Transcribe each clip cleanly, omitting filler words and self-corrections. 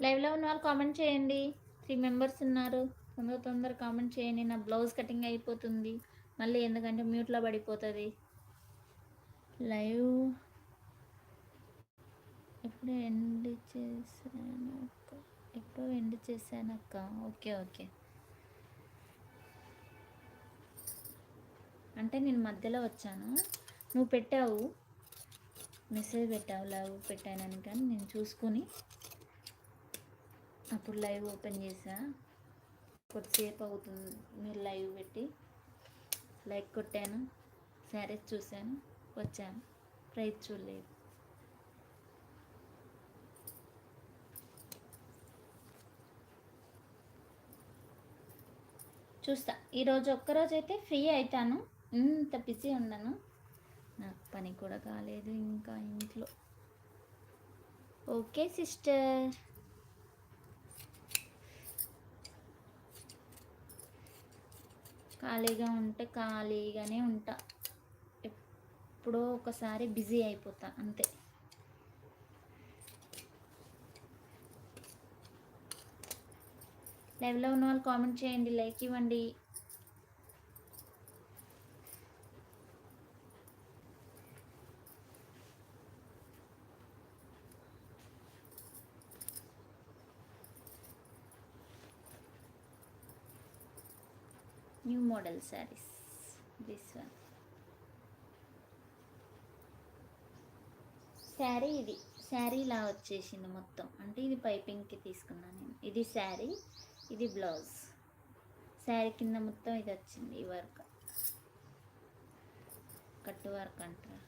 లైవ్లో ఉన్న వాళ్ళు కామెంట్ చేయండి. 3 మెంబర్స్ ఉన్నారు. తొందర కామెంట్ చేయండి. నా బ్లౌజ్ కటింగ్ అయిపోతుంది మళ్ళీ, ఎందుకంటే మ్యూట్లో పడిపోతుంది. లైవ్ ఎప్పుడు ఎండ్ చేశానక్క, ఎప్పుడు ఎండ్ చేశానక్క. ఓకే ఓకే, అంటే నేను మధ్యలో వచ్చాను, నువ్వు పెట్టావు మెసేజ్ పెట్టావు లైవ్ పెట్టానని, కానీ నేను చూసుకొని అప్పుడు లైవ్ ఓపెన్ చేసా. కొద్దిసేపు అవుతుంది మీరు లైవ్ పెట్టి, లైక్ కొట్టాను, శారీస్ చూశాను, వచ్చాను, ప్రైస్ చూడలేదు. చూస్తా, ఈరోజు ఒక్కరోజు అయితే ఫ్రీ అవుతాను, ఇంత బిజీ ఉండను. నాకు పని కూడా కాలేదు ఇంకా ఇంట్లో. ఓకే సిస్టర్, ఖాళీగా ఉంటే ఖాళీగానే ఉంటా, ఎప్పుడో ఒకసారి బిజీ అయిపోతా అంతే. లైవ్లో ఉన్న వాళ్ళు కామెంట్ చేయండి, లైక్ ఇవ్వండి. New model saris, this one sari. ఇది శారీ ఇలా వచ్చేసింది మొత్తం, అంటే ఇది పైపింగ్కి తీసుకున్నాను నేను. ఇది శారీ, ఇది బ్లౌజ్. శారీ కింద మొత్తం ఇది వచ్చింది, ఈ వర్క్, కట్ వర్క్ అంటారు,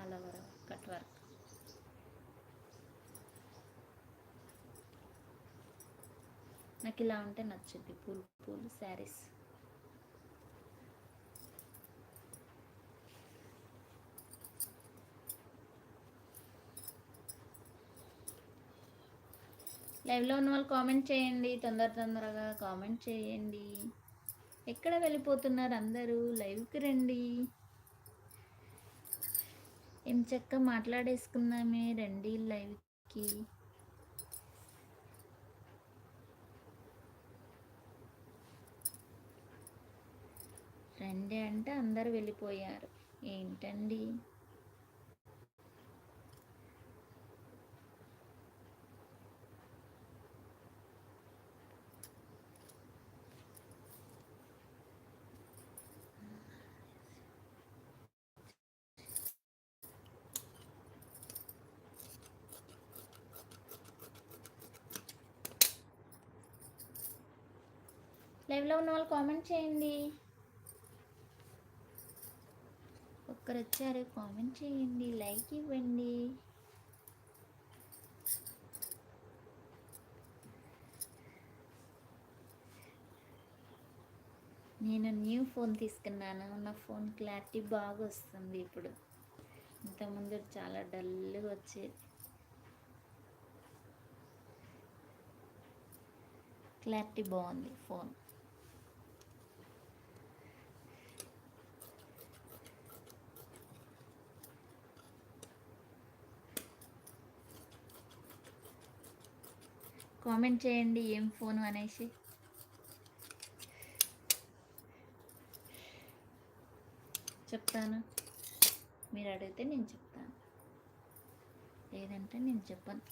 ఆల్ ఓవర్ కట్ వర్క్. నాకు ఇలా ఉంటే నచ్చుద్ది, పూలు పూలు శారీస్. లైవ్లో ఉన్న వాళ్ళు కామెంట్ చేయండి, తొందరగా కామెంట్ చేయండి. ఎక్కడ వెళ్ళిపోతున్నారు అందరూ, లైవ్కి రండి. ఏం చక్క మాట్లాడేసుకుందామే, రండి లైవ్కి. రండి అంటే అందరు వెళ్ళిపోయారు, ఏంటండి. లైవ్లో ఉన్న వాళ్ళు కామెంట్ చేయండి. ఒక్కరు వచ్చారు, కామెంట్ చేయండి, లైక్ ఇవ్వండి. నేను న్యూ ఫోన్ తీసుకున్నాను, నా ఫోన్ క్లారిటీ బాగా వస్తుంది ఇప్పుడు. ఇంతకుముందు చాలా డల్గా వచ్చేది, క్లారిటీ బాగుంది ఫోన్. కామెంట్ చేయండి ఏం ఫోన్ అనేసి. చెప్తాను, మీరు అడిగితే నేను చెప్తాను, లేదంటే నేను చెప్పను.